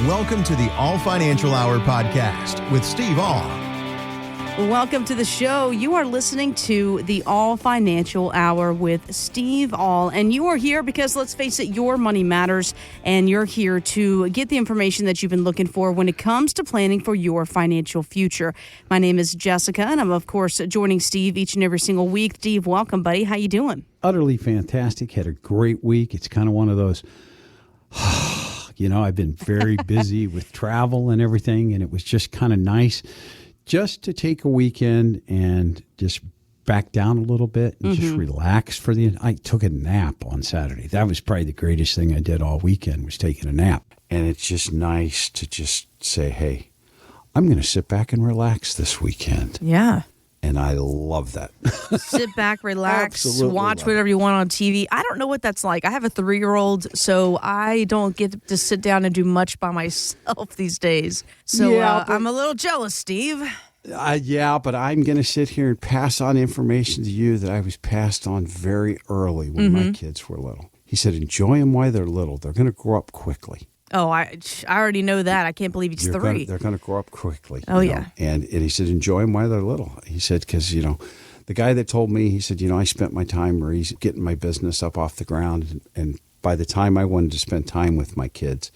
Welcome to the Aul Financial Hour Podcast with Steve Aul. Welcome to the show. You are listening to the Aul Financial Hour with Steve Aul, and you are here because, let's face it, your money matters, and you're here to get the information that you've been looking for when it comes to planning for your financial future. My name is Jessica, and I'm, of course, joining Steve each and every single week. Steve, welcome, buddy. How you doing? Utterly fantastic. Had a great week. It's kind of one of those, I've been very busy with travel and everything, and it was just kind of nice just to take a weekend and just back down a little bit and just relax I took a nap on Saturday. That was probably the greatest thing I did all weekend, was taking a nap. And it's just nice to just say, hey, I'm going to sit back and relax this weekend. Yeah. And I love that. Sit back, relax, Absolutely watch whatever you want on TV. I don't know what that's like. I have a 3-year-old, so I don't get to sit down and do much by myself these days. So I'm a little jealous, Steve. But I'm going to sit here and pass on information to you that I was passed on very early when my kids were little. He said, enjoy them while they're little. They're going to grow up quickly. Oh, I already know that. I can't believe he's 3. They're going to grow up quickly. Oh, yeah. And he said, enjoy them while they're little. He said, because, the guy that told me, he said, I spent my time getting my business up off the ground. And by the time I wanted to spend time with my kids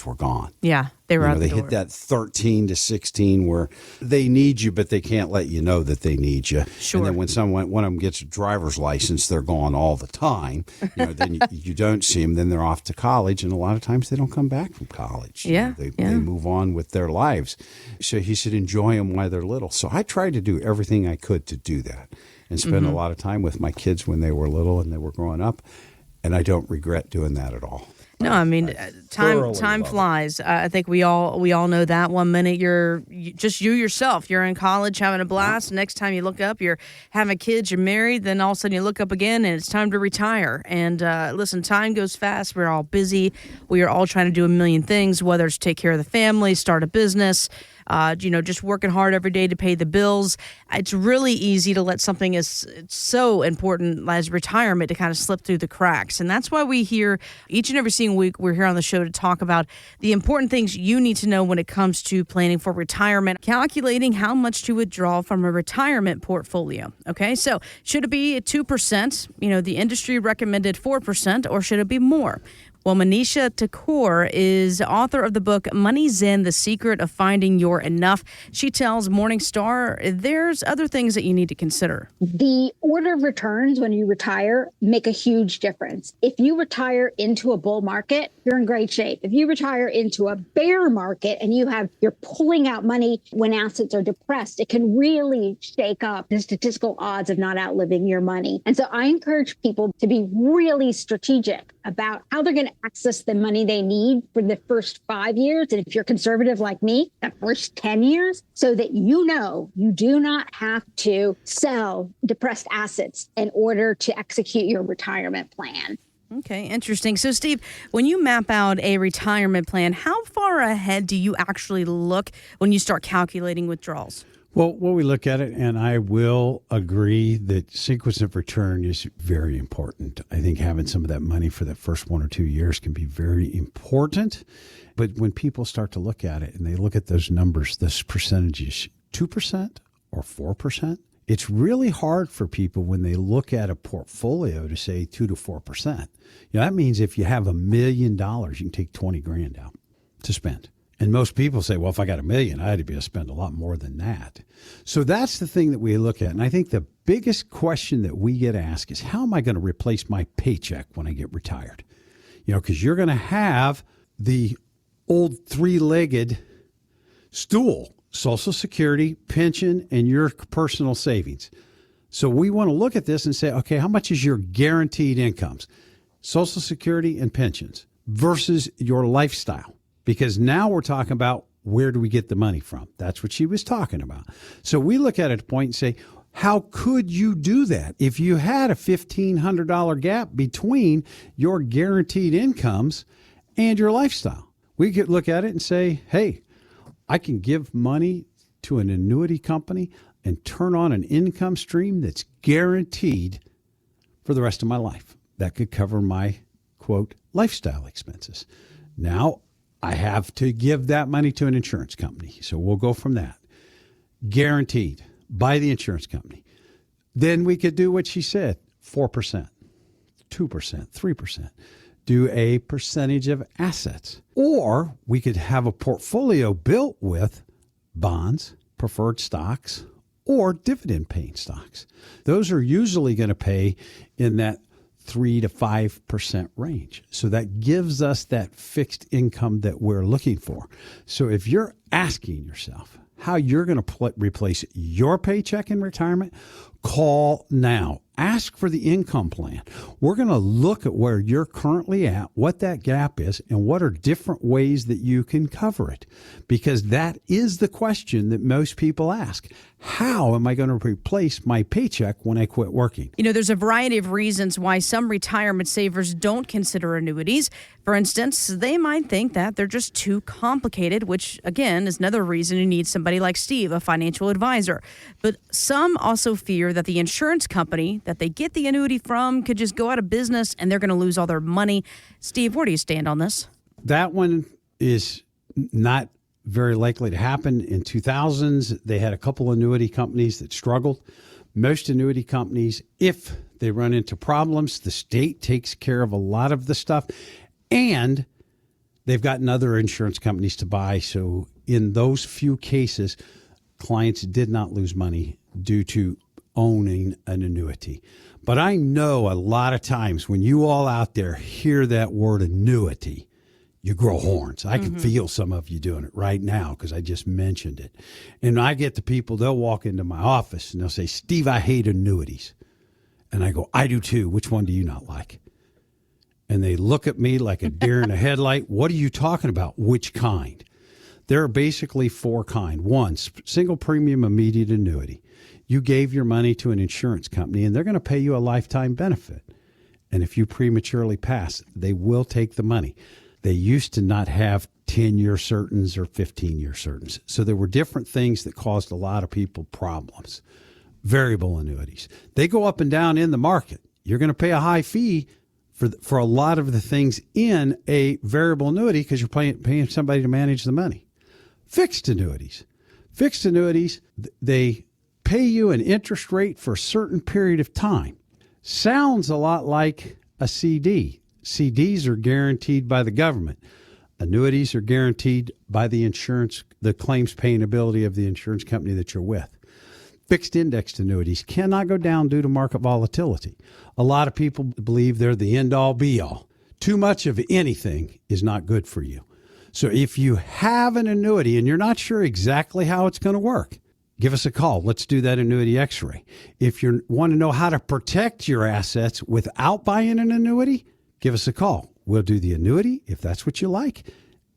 were gone. Yeah, they were out the They door. hit that 13 to 16 where they need you, but they can't let you know that they need you. Sure. And then when one of them gets a driver's license, they're gone all the time. Then you don't see them. Then they're off to college, and a lot of times they don't come back from college. Yeah, They move on with their lives. So he said, enjoy them while they're little. So I tried to do everything I could to do that and spend a lot of time with my kids when they were little and they were growing up. And I don't regret doing that at all. No, I mean, time flies. I think we all know that. One minute you're just you yourself. You're in college having a blast. Next time you look up, you're having kids, you're married. Then all of a sudden you look up again and it's time to retire. And listen, time goes fast. We're all busy. We are all trying to do a million things, whether it's take care of the family, start a business, just working hard every day to pay the bills. It's really easy to let something as so important as retirement to kind of slip through the cracks. And that's why we hear each and every single week, we're here on the show to talk about the important things you need to know when it comes to planning for retirement, calculating how much to withdraw from a retirement portfolio. Okay, so should it be 2%? The industry recommended 4%, or should it be more? Well, Manisha Thakur is author of the book Money Zen, The Secret of Finding Your Enough. She tells Morningstar there's other things that you need to consider. The order of returns when you retire make a huge difference. If you retire into a bull market, you're in great shape. If you retire into a bear market and you're pulling out money when assets are depressed, it can really shake up the statistical odds of not outliving your money. And so I encourage people to be really strategic about how they're going to access the money they need for the first 5 years. And if you're conservative like me, the first 10 years, so that you do not have to sell depressed assets in order to execute your retirement plan. Okay, interesting. So, Steve, when you map out a retirement plan, how far ahead do you actually look when you start calculating withdrawals? Well, when we look at it, and I will agree that sequence of return is very important. I think having some of that money for the first 1 or 2 years can be very important. But when people start to look at it and they look at those numbers, those percentages, 2% or 4%, it's really hard for people when they look at a portfolio to say 2 to 4%. That means if you have $1 million, you can take 20 grand out to spend. And most people say, well, if I got $1 million, I had to be able to spend a lot more than that. So that's the thing that we look at. And I think the biggest question that we get asked is, how am I going to replace my paycheck when I get retired? Because you're going to have the old 3-legged stool, Social Security, pension, and your personal savings. So we want to look at this and say, okay, how much is your guaranteed incomes? Social Security and pensions versus your lifestyle. Because now we're talking about, where do we get the money from? That's what she was talking about. So we look at it at a point and say, how could you do that if you had a $1,500 gap between your guaranteed incomes and your lifestyle? We could look at it and say, hey, I can give money to an annuity company and turn on an income stream that's guaranteed for the rest of my life. That could cover my, quote, lifestyle expenses. Now, I have to give that money to an insurance company. So we'll go from that. Guaranteed by the insurance company. Then we could do what she said, 4%, 2%, 3%. Do a percentage of assets. Or we could have a portfolio built with bonds, preferred stocks, or dividend-paying stocks. Those are usually going to pay in that 3 to 5% range. So that gives us that fixed income that we're looking for. So if you're asking yourself how you're going to replace your paycheck in retirement, call now. Ask for the income plan. We're going to look at where you're currently at, what that gap is, and what are different ways that you can cover it. Because that is the question that most people ask. How am I going to replace my paycheck when I quit working? You know, there's a variety of reasons why some retirement savers don't consider annuities. For instance, they might think that they're just too complicated, which, again, is another reason you need somebody like Steve, a financial advisor. But some also fear that the insurance company that they get the annuity from could just go out of business and they're going to lose all their money. Steve, where do you stand on this? That one is not very likely to happen. In 2000s, they had a couple annuity companies that struggled. Most annuity companies, if they run into problems, the state takes care of a lot of the stuff, and they've gotten other insurance companies to buy. So in those few cases, clients did not lose money due to owning an annuity. But I know a lot of times when you all out there hear that word annuity, you grow horns. I can feel some of you doing it right now because I just mentioned it. And I get the people, they'll walk into my office and they'll say, Steve, I hate annuities. And I go, I do too. Which one do you not like? And they look at me like a deer in a headlight. What are you talking about? Which kind? There are basically four kinds. One, single premium immediate annuity. You gave your money to an insurance company and they're going to pay you a lifetime benefit. And if you prematurely pass, they will take the money. They used to not have 10-year certains or 15-year certains. So there were different things that caused a lot of people problems. Variable annuities. They go up and down in the market. You're going to pay a high fee for a lot of the things in a variable annuity because you're paying somebody to manage the money. Fixed annuities. Fixed annuities, they pay you an interest rate for a certain period of time. Sounds a lot like a CD. CDs are guaranteed by the government. Annuities are guaranteed by the insurance, the claims paying ability of the insurance company that you're with. Fixed indexed annuities cannot go down due to market volatility. A lot of people believe they're the end all be all. Too much of anything is not good for you. So if you have an annuity and you're not sure exactly how it's going to work, give us a call. Let's do that annuity x-ray. If you want to know how to protect your assets without buying an annuity, give us a call. We'll do the annuity if that's what you like.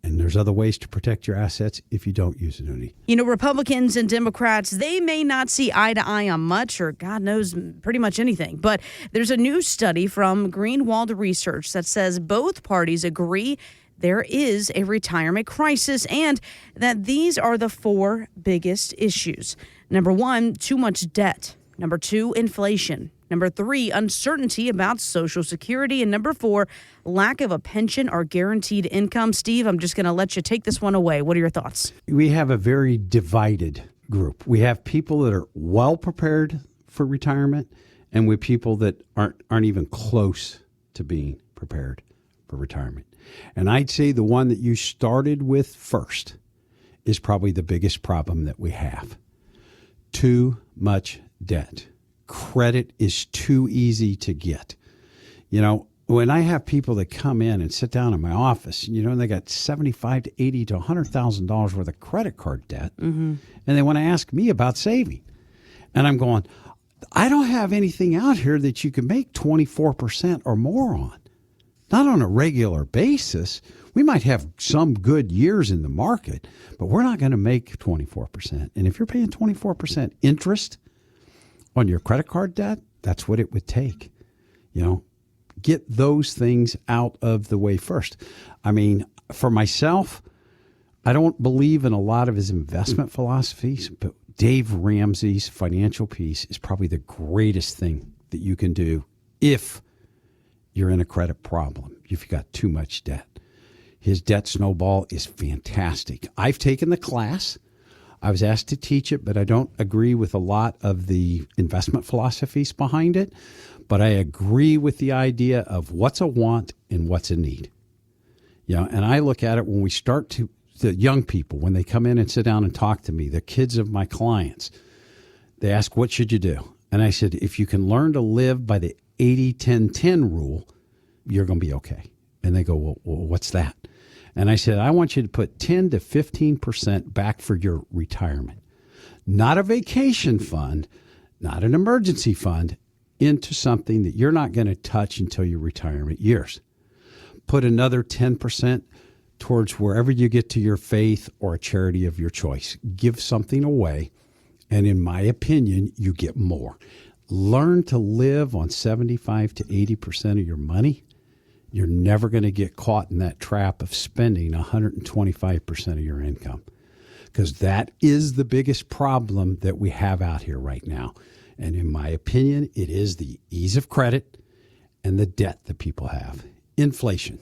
And there's other ways to protect your assets if you don't use annuity. You know, Republicans and Democrats, they may not see eye to eye on much or God knows pretty much anything. But there's a new study from Greenwald Research that says both parties agree there is a retirement crisis and that these are the four biggest issues. Number one, too much debt. Number two, inflation. Number three, uncertainty about Social Security. And number four, lack of a pension or guaranteed income. Steve, I'm just going to let you take this one away. What are your thoughts? We have a very divided group. We have people that are well prepared for retirement and with people that aren't even close to being prepared for retirement. And I'd say the one that you started with first is probably the biggest problem that we have. Too much debt. Credit is too easy to get. You know, when I have people that come in and sit down in my office, you know, and they got $75,000 to $80,000 to $100,000 worth of credit card debt, and they want to ask me about saving. And I'm going, I don't have anything out here that you can make 24% or more on. Not on a regular basis. We might have some good years in the market, but we're not going to make 24%. And if you're paying 24% interest on your credit card debt, that's what it would take. You know, get those things out of the way first. I mean, for myself, I don't believe in a lot of his investment philosophies, but Dave Ramsey's Financial Peace is probably the greatest thing that you can do if you're in a credit problem, if you've got too much debt. His debt snowball is fantastic. I've taken the class. I was asked to teach it, but I don't agree with a lot of the investment philosophies behind it. But I agree with the idea of what's a want and what's a need. And I look at it when we start to, the young people, when they come in and sit down and talk to me, the kids of my clients, they ask, what should you do? And I said, if you can learn to live by the 80-10-10 rule, you're going to be okay. And they go, well, what's that? And I said, I want you to put 10 to 15% back for your retirement. Not a vacation fund, not an emergency fund, into something that you're not going to touch until your retirement years. Put another 10% towards wherever you get to your faith or a charity of your choice. Give something away, and in my opinion, you get more. Learn to live on 75 to 80% of your money. You're never going to get caught in that trap of spending 125% of your income, because that is the biggest problem that we have out here right now. And in my opinion, it is the ease of credit and the debt that people have. Inflation.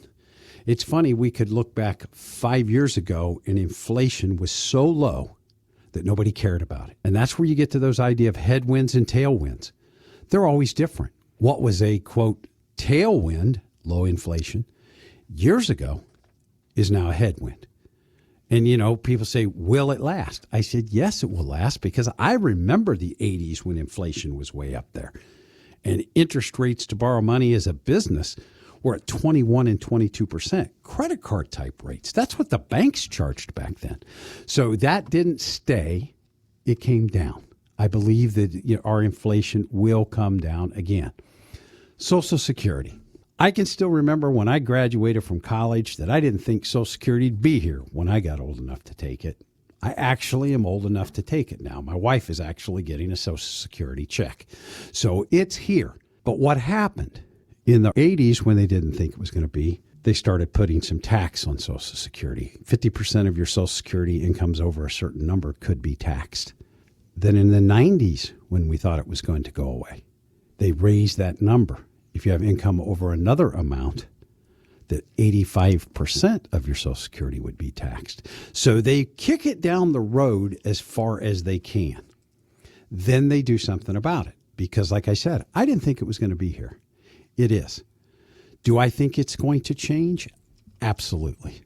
It's funny, we could look back 5 years ago and inflation was so low that nobody cared about it. And that's where you get to those idea of headwinds and tailwinds. They're always different. What was a, quote, tailwind, low inflation, years ago is now a headwind. And, people say, will it last? I said, yes, it will last, because I remember the 80s when inflation was way up there. And interest rates to borrow money as a business were at 21 and 22%. Credit card type rates. That's what the banks charged back then. So that didn't stay. It came down. I believe that our inflation will come down again. Social Security. I can still remember when I graduated from college that I didn't think Social Security would be here when I got old enough to take it. I actually am old enough to take it now. My wife is actually getting a Social Security check. So it's here. But what happened in the 80s when they didn't think it was going to be, they started putting some tax on Social Security. 50% of your Social Security incomes over a certain number could be taxed. Then in the 90s, when we thought it was going to go away, they raised that number. If you have income over another amount, that 85% of your Social Security would be taxed. So they kick it down the road as far as they can. Then they do something about it. Because like I said, I didn't think it was going to be here. It is. Do I think it's going to change? Absolutely.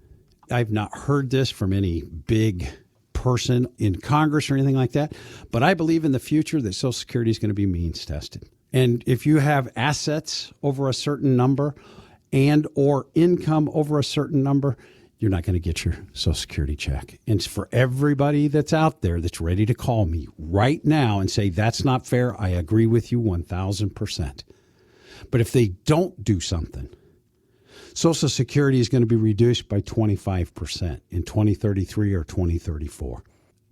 I've not heard this from any big person in Congress or anything like that, but I believe in the future that Social Security is going to be means tested. And if you have assets over a certain number and or income over a certain number, you're not going to get your Social Security check. And it's for everybody that's out there that's ready to call me right now and say, that's not fair. I agree with you 1,000%. But if they don't do something, Social Security is going to be reduced by 25% in 2033 or 2034.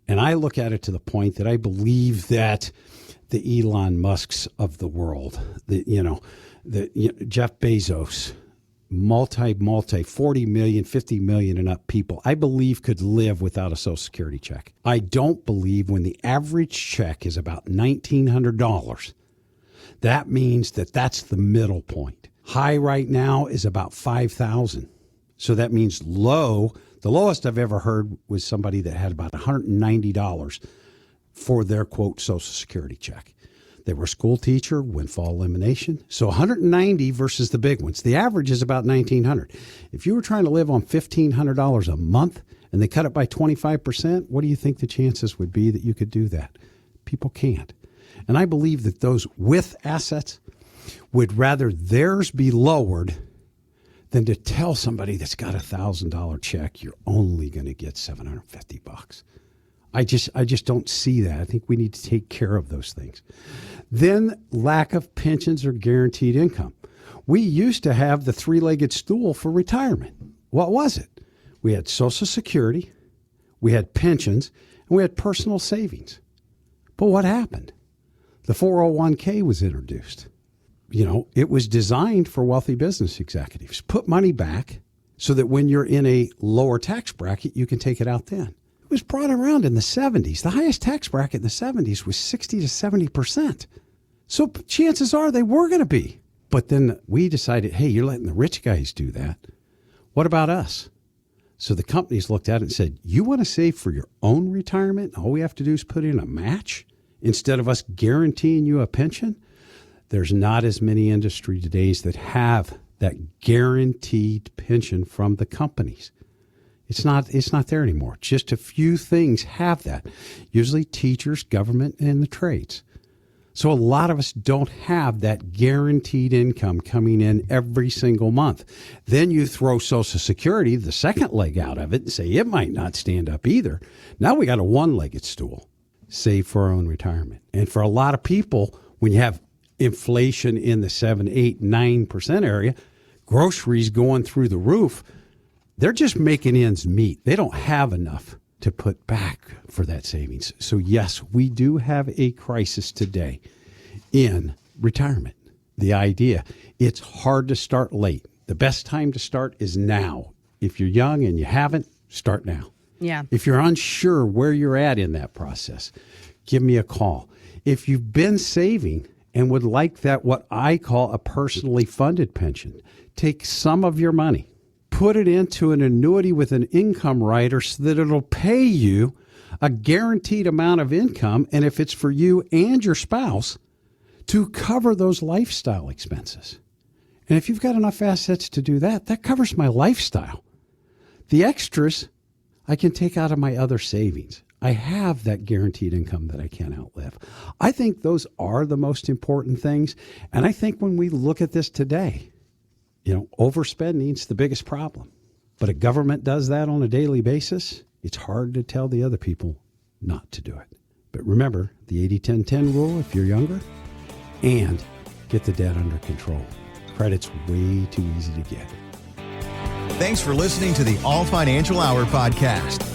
And I look at it to the point that I believe that the Elon Musks of the world, Jeff Bezos, multi 40 million, 50 million and up people, I believe could live without a Social Security check. I don't believe when the average check is about $1,900, that means that that's the middle point. High right now is about $5,000. So that means low. The lowest I've ever heard was somebody that had about $190 for their, quote, Social Security check. They were a school teacher, windfall elimination. So 190 versus the big ones. The average is about $1,900. If you were trying to live on $1,500 a month and they cut it by 25%, what do you think the chances would be that you could do that? People can't. And I believe that those with assets would rather theirs be lowered than to tell somebody that's got $1,000 check, you're only going to get $750. I just don't see that. I think we need to take care of those things. Then lack of pensions or guaranteed income. We used to have the three-legged stool for retirement. What was it? We had Social Security, we had pensions, and we had personal savings. But what happened? The 401k was introduced. It was designed for wealthy business executives. Put money back so that when you're in a lower tax bracket, you can take it out then. It was brought around in the 70s. The highest tax bracket in the 70s was 60 to 70%. So chances are they were going to be. But then we decided, hey, you're letting the rich guys do that. What about us? So the companies looked at it and said, you want to save for your own retirement? All we have to do is put in a match instead of us guaranteeing you a pension? There's not as many industry today that have that guaranteed pension from the companies. It's not there anymore. Just a few things have that. Usually teachers, government, and the trades. So a lot of us don't have that guaranteed income coming in every single month. Then you throw Social Security, the second leg out of it, and say it might not stand up either. Now we got a one-legged stool. Save for our own retirement. And for a lot of people, when you have inflation in the 7, 8, 9% area, groceries going through the roof, they're just making ends meet. They don't have enough to put back for that savings. So yes, we do have a crisis today in retirement. The idea, it's hard to start late. The best time to start is now. If you're young and you haven't, start now. Yeah. If you're unsure where you're at in that process, give me a call. If you've been saving and would like that, what I call a personally funded pension, take some of your money, put it into an annuity with an income rider so that it'll pay you a guaranteed amount of income, and if it's for you and your spouse, to cover those lifestyle expenses. And if you've got enough assets to do that, that covers my lifestyle. The extras I can take out of my other savings. I have that guaranteed income that I can't outlive. I think those are the most important things. And I think when we look at this today, overspending is the biggest problem. But a government does that on a daily basis. It's hard to tell the other people not to do it. But remember the 80-10-10 rule if you're younger, and get the debt under control. Credit's way too easy to get. Thanks for listening to the Aul Financial Hour Podcast.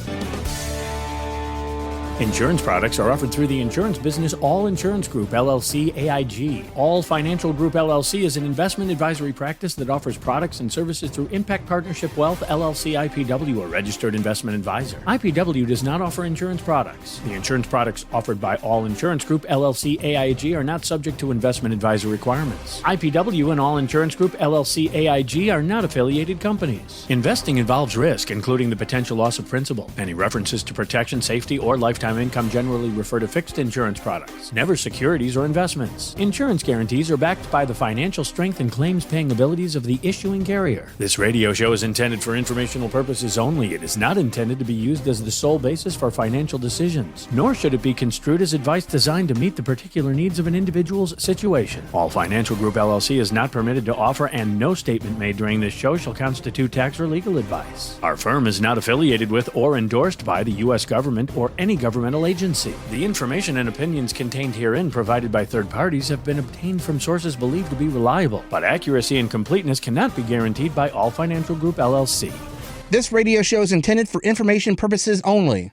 Insurance products are offered through the insurance business Aul Insurance Group, LLC, AIG. Aul Financial Group, LLC is an investment advisory practice that offers products and services through Impact Partnership Wealth, LLC, IPW, a registered investment advisor. IPW does not offer insurance products. The insurance products offered by Aul Insurance Group, LLC, AIG are not subject to investment advisor requirements. IPW and Aul Insurance Group, LLC, AIG are not affiliated companies. Investing involves risk, including the potential loss of principal. Any references to protection, safety, or lifetime income generally refer to fixed insurance products, never securities or investments. Insurance guarantees are backed by the financial strength and claims-paying abilities of the issuing carrier. This radio show is intended for informational purposes only. It is not intended to be used as the sole basis for financial decisions, nor should it be construed as advice designed to meet the particular needs of an individual's situation. Aul Financial Group, LLC is not permitted to offer, and no statement made during this show shall constitute tax or legal advice. Our firm is not affiliated with or endorsed by the U.S. government or any governmental agency. The information and opinions contained herein provided by third parties have been obtained from sources believed to be reliable, but accuracy and completeness cannot be guaranteed by Aul Financial Group, LLC. This radio show is intended for information purposes only.